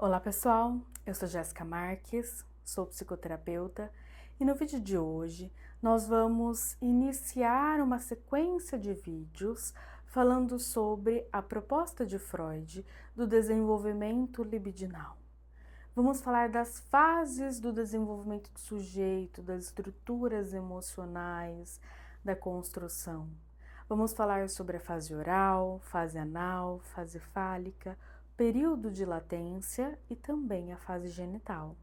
Olá pessoal, eu sou Jéssica Marques, sou psicoterapeuta e no vídeo de hoje nós vamos iniciar uma sequência de vídeos falando sobre a proposta de Freud do desenvolvimento libidinal. Vamos falar das fases do desenvolvimento do sujeito, das estruturas emocionais, da construção. Vamos falar sobre a fase oral, fase anal, fase fálica, período de latência e também a fase genital.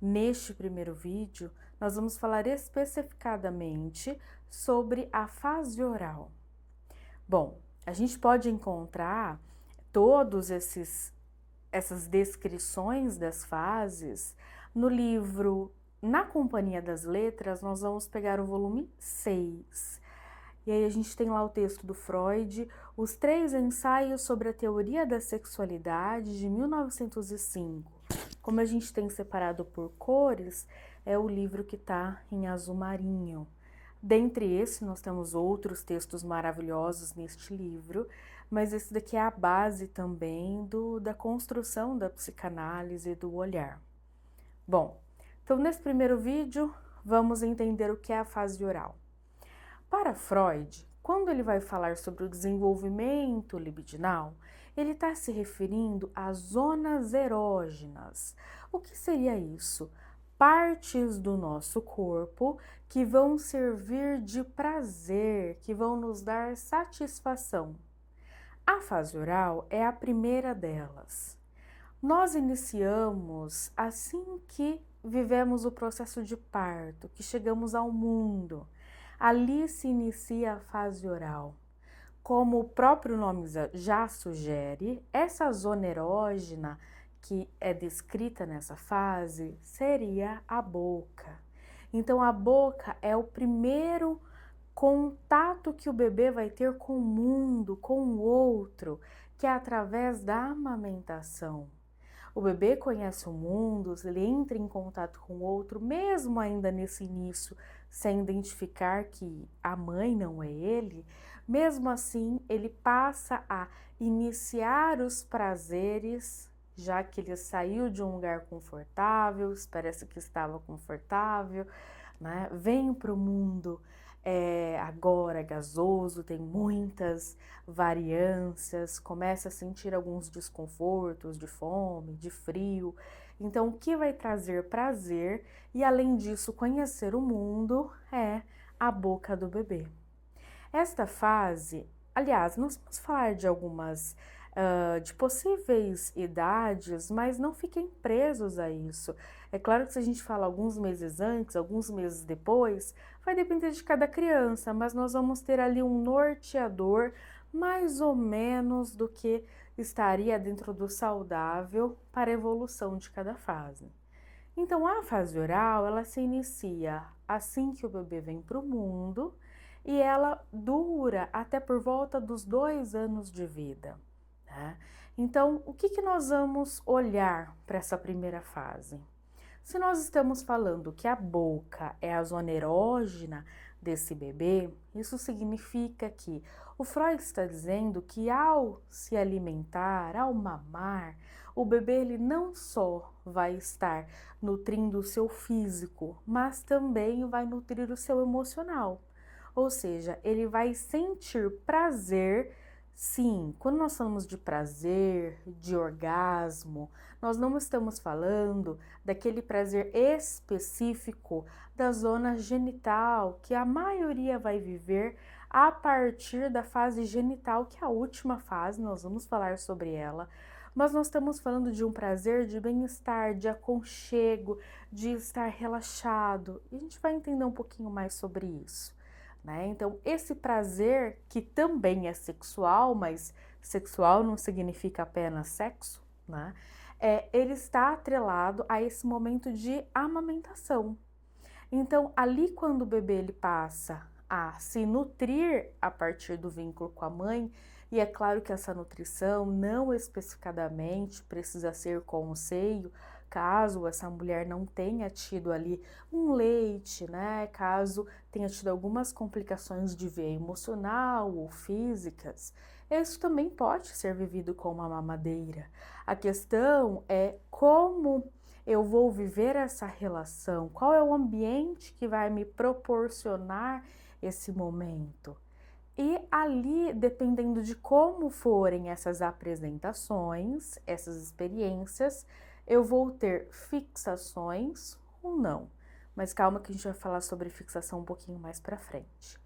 Neste primeiro vídeo, nós vamos falar especificadamente sobre a fase oral. Bom, a gente pode encontrar todos essas descrições das fases no livro Na Companhia das Letras. Nós vamos pegar o volume 6. E aí a gente tem lá o texto do Freud, os 3 ensaios sobre a teoria da sexualidade de 1905. Como a gente tem separado por cores, é o livro que está em azul marinho. Dentre esses, nós temos outros textos maravilhosos neste livro, mas esse daqui é a base também da construção da psicanálise e do olhar. Bom, então nesse primeiro vídeo, vamos entender o que é a fase oral. Para Freud, quando ele vai falar sobre o desenvolvimento libidinal, ele está se referindo às zonas erógenas. O que seria isso? Partes do nosso corpo que vão servir de prazer, que vão nos dar satisfação. A fase oral é a primeira delas. Nós iniciamos assim que vivemos o processo de parto, que chegamos ao mundo. Ali se inicia a fase oral. Como o próprio nome já sugere, essa zona erógena que é descrita nessa fase seria a boca. Então a boca é o primeiro contato que o bebê vai ter com o mundo, com o outro, que é através da amamentação. O bebê conhece o mundo, ele entra em contato com o outro, mesmo ainda nesse início, sem identificar que a mãe não é ele, mesmo assim ele passa a iniciar os prazeres, já que ele saiu de um lugar confortável, parece que estava confortável, né? Vem para o mundo agora gasoso, tem muitas variâncias, começa a sentir alguns desconfortos de fome, de frio. Então, o que vai trazer prazer e, além disso, conhecer o mundo é a boca do bebê. Esta fase, aliás, nós vamos falar de algumas de possíveis idades, mas não fiquem presos a isso. É claro que se a gente fala alguns meses antes, alguns meses depois, vai depender de cada criança, mas nós vamos ter ali um norteador mais ou menos do que estaria dentro do saudável para a evolução de cada fase. Então, a fase oral, ela se inicia assim que o bebê vem para o mundo e ela dura até por volta dos 2 anos de vida. Né? Então, o que nós vamos olhar para essa primeira fase? Se nós estamos falando que a boca é a zona erógena desse bebê, isso significa que o Freud está dizendo que ao se alimentar, ao mamar, o bebê ele não só vai estar nutrindo o seu físico, mas também vai nutrir o seu emocional. Ou seja, ele vai sentir prazer. Sim, quando nós falamos de prazer, de orgasmo, nós não estamos falando daquele prazer específico da zona genital, que a maioria vai viver a partir da fase genital, que é a última fase, nós vamos falar sobre ela, mas nós estamos falando de um prazer de bem-estar, de aconchego, de estar relaxado, e a gente vai entender um pouquinho mais sobre isso. Né? Então, esse prazer, que também é sexual, mas sexual não significa apenas sexo, né? Ele está atrelado a esse momento de amamentação. Então, ali quando o bebê ele passa a se nutrir a partir do vínculo com a mãe, e é claro que essa nutrição não especificadamente precisa ser com o seio, caso essa mulher não tenha tido ali um leite, né? Caso tenha tido algumas complicações de veia emocional ou físicas, isso também pode ser vivido com uma mamadeira. A questão é como eu vou viver essa relação, qual é o ambiente que vai me proporcionar esse momento. E ali, dependendo de como forem essas apresentações, essas experiências, eu vou ter fixações ou não. Mas calma que a gente vai falar sobre fixação um pouquinho mais pra frente.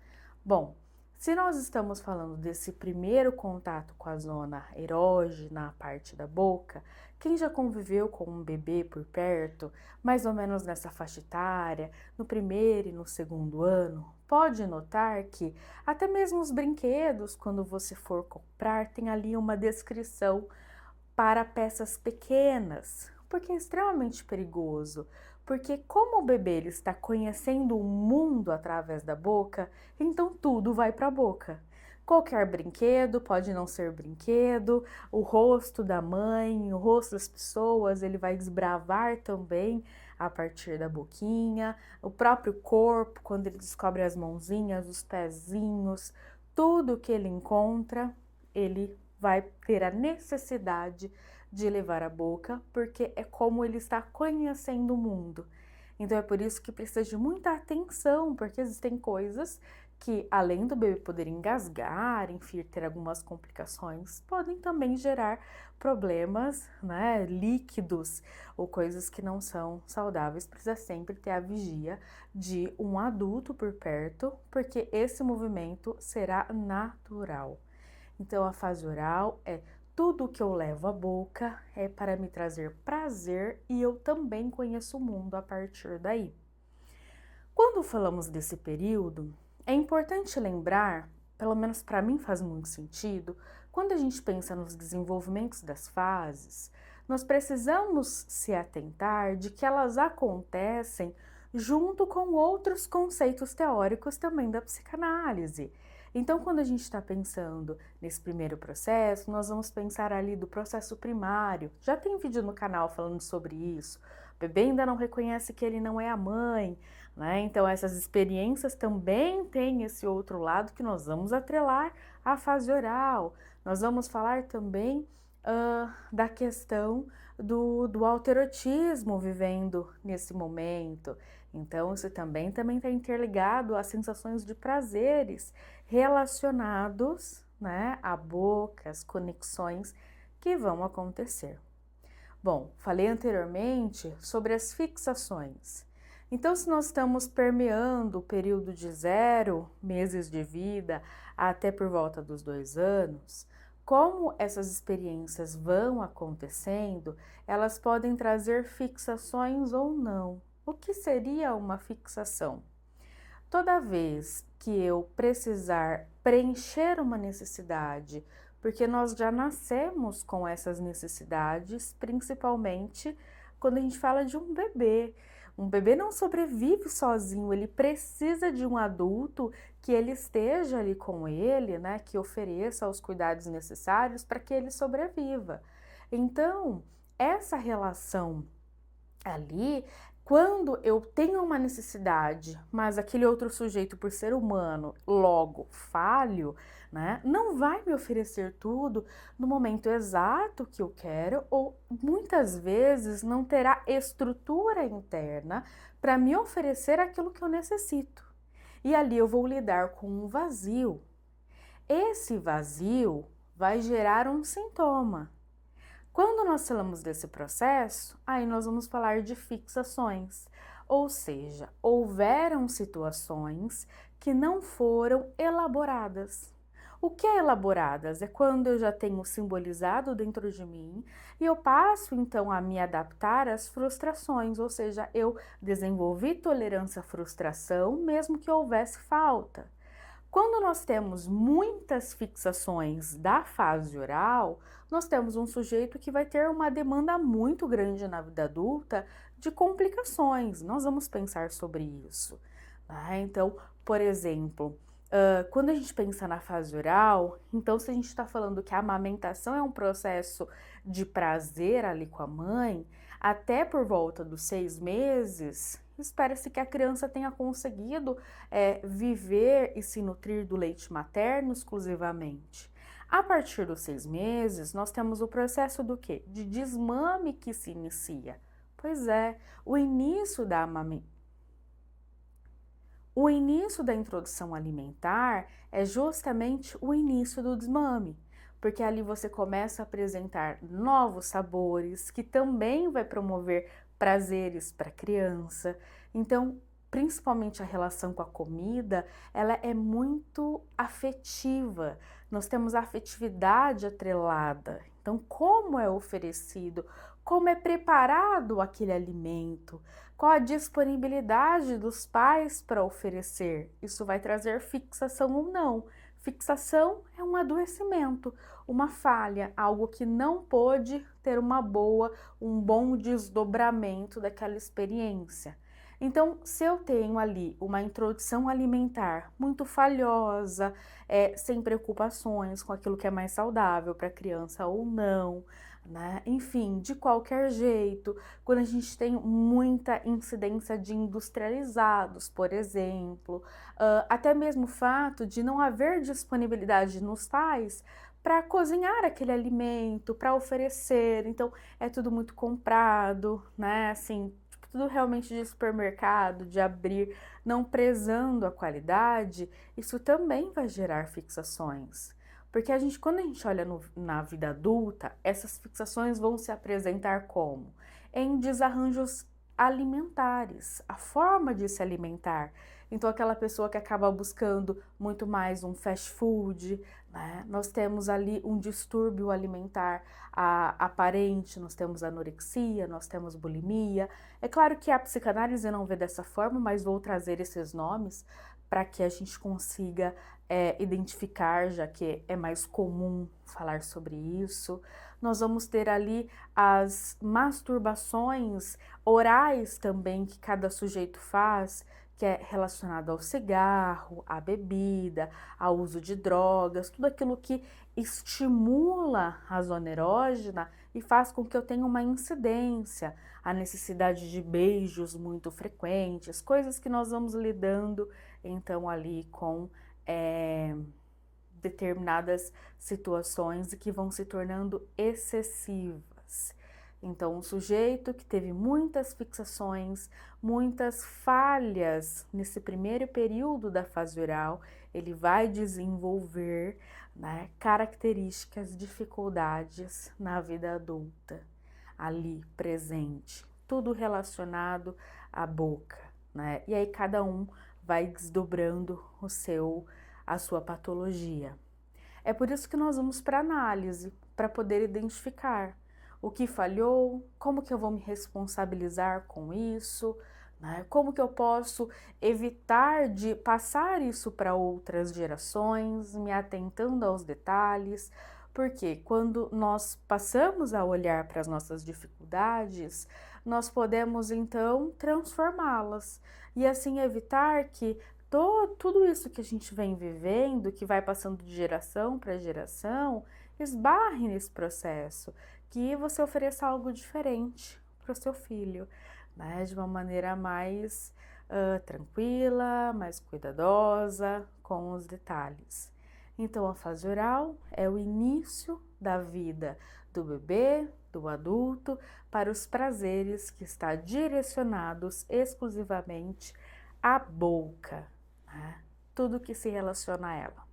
Bom, se nós estamos falando desse primeiro contato com a zona erógena, a parte da boca, quem já conviveu com um bebê por perto, mais ou menos nessa faixa etária, no primeiro e no segundo ano, pode notar que até mesmo os brinquedos, quando você for comprar, tem ali uma descrição para peças pequenas, porque é extremamente perigoso. Porque como o bebê ele está conhecendo o mundo através da boca, então tudo vai para a boca. Qualquer brinquedo pode não ser brinquedo, o rosto da mãe, o rosto das pessoas, ele vai desbravar também a partir da boquinha, o próprio corpo, quando ele descobre as mãozinhas, os pezinhos, tudo que ele encontra, ele vai ter a necessidade de levar à boca, porque é como ele está conhecendo o mundo. Então é por isso que precisa de muita atenção, porque existem coisas que, além do bebê poder engasgar, enfim, ter algumas complicações, podem também gerar problemas, né, líquidos ou coisas que não são saudáveis. Precisa sempre ter a vigia de um adulto por perto, porque esse movimento será natural. Então, a fase oral é tudo que eu levo à boca é para me trazer prazer e eu também conheço o mundo a partir daí. Quando falamos desse período, é importante lembrar, pelo menos para mim faz muito sentido, quando a gente pensa nos desenvolvimentos das fases, nós precisamos se atentar de que elas acontecem junto com outros conceitos teóricos também da psicanálise. Então, quando a gente está pensando nesse primeiro processo, nós vamos pensar ali do processo primário. Já tem vídeo no canal falando sobre isso. O bebê ainda não reconhece que ele não é a mãe, né? Então, essas experiências também têm esse outro lado que nós vamos atrelar à fase oral. Nós vamos falar também da questão do autoerotismo vivendo nesse momento. Então, isso também está interligado às sensações de prazeres relacionados, né, à boca, às conexões que vão acontecer. Bom, falei anteriormente sobre as fixações. Então, se nós estamos permeando o período de 0 meses de vida até por volta dos 2 anos, como essas experiências vão acontecendo, elas podem trazer fixações ou não. O que seria uma fixação? Toda vez que eu precisar preencher uma necessidade, porque nós já nascemos com essas necessidades, principalmente quando a gente fala de um bebê. Um bebê não sobrevive sozinho, ele precisa de um adulto que ele esteja ali com ele, né, que ofereça os cuidados necessários para que ele sobreviva. Então, essa relação ali, quando eu tenho uma necessidade, mas aquele outro sujeito, por ser humano, logo falho, né, não vai me oferecer tudo no momento exato que eu quero, ou muitas vezes não terá estrutura interna para me oferecer aquilo que eu necessito. E ali eu vou lidar com um vazio. Esse vazio vai gerar um sintoma. Quando nós falamos desse processo, aí nós vamos falar de fixações, ou seja, houveram situações que não foram elaboradas. O que é elaboradas? É quando eu já tenho simbolizado dentro de mim e eu passo então a me adaptar às frustrações, ou seja, eu desenvolvi tolerância à frustração mesmo que houvesse falta. Quando nós temos muitas fixações da fase oral, nós temos um sujeito que vai ter uma demanda muito grande na vida adulta de complicações. Nós vamos pensar sobre isso, né? Então, por exemplo, quando a gente pensa na fase oral, então se a gente está falando que a amamentação é um processo de prazer ali com a mãe, até por volta dos 6 meses, espera-se que a criança tenha conseguido viver e se nutrir do leite materno exclusivamente. A partir dos 6 meses, nós temos o processo do quê? De desmame que se inicia. Pois é, o início da introdução alimentar é justamente o início do desmame, porque ali você começa a apresentar novos sabores, que também vai promover prazeres para a criança. Então, principalmente a relação com a comida, ela é muito afetiva. Nós temos a afetividade atrelada. Então, como é oferecido, como é preparado aquele alimento, qual a disponibilidade dos pais para oferecer? Isso vai trazer fixação ou não. Fixação é um adoecimento, uma falha, algo que não pôde ter um bom desdobramento daquela experiência. Então, se eu tenho ali uma introdução alimentar muito falhosa, sem preocupações com aquilo que é mais saudável para a criança ou não, né? Enfim, de qualquer jeito, quando a gente tem muita incidência de industrializados, por exemplo, até mesmo o fato de não haver disponibilidade nos pais para cozinhar aquele alimento, para oferecer, então é tudo muito comprado, né? Assim, tudo realmente de supermercado, de abrir, não prezando a qualidade, isso também vai gerar fixações. Porque quando a gente olha na vida adulta, essas fixações vão se apresentar como? Em desarranjos alimentares, a forma de se alimentar. Então, aquela pessoa que acaba buscando muito mais um fast food, né? Nós temos ali um distúrbio alimentar aparente, nós temos anorexia, nós temos bulimia. É claro que a psicanálise não vê dessa forma, mas vou trazer esses nomes para que a gente consiga identificar, já que é mais comum falar sobre isso. Nós vamos ter ali as masturbações orais também que cada sujeito faz, que é relacionado ao cigarro, à bebida, ao uso de drogas, tudo aquilo que estimula a zona erógena e faz com que eu tenha uma incidência, a necessidade de beijos muito frequentes, coisas que nós vamos lidando então ali com determinadas situações e que vão se tornando excessivas. Então, um sujeito que teve muitas fixações, muitas falhas nesse primeiro período da fase oral, ele vai desenvolver, né, características, dificuldades na vida adulta, ali presente, tudo relacionado à boca, né? E aí cada um vai desdobrando a sua patologia. É por isso que nós vamos para análise, para poder identificar o que falhou, como que eu vou me responsabilizar com isso, né? Como que eu posso evitar de passar isso para outras gerações, me atentando aos detalhes, porque quando nós passamos a olhar para as nossas dificuldades, nós podemos então transformá-las e assim evitar que tudo isso que a gente vem vivendo, que vai passando de geração para geração, esbarre nesse processo, que você ofereça algo diferente para o seu filho, né? De uma maneira mais tranquila, mais cuidadosa, com os detalhes. Então, a fase oral é o início da vida do bebê, do adulto, para os prazeres que está direcionados exclusivamente à boca, né? Tudo que se relaciona a ela.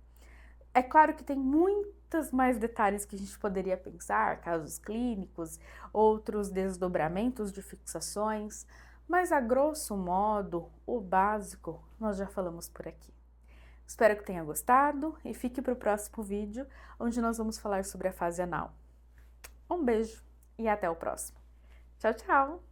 É claro que tem muitos mais detalhes que a gente poderia pensar, casos clínicos, outros desdobramentos de fixações, mas a grosso modo, o básico nós já falamos por aqui. Espero que tenha gostado e fique para o próximo vídeo, onde nós vamos falar sobre a fase anal. Um beijo e até o próximo. Tchau, tchau!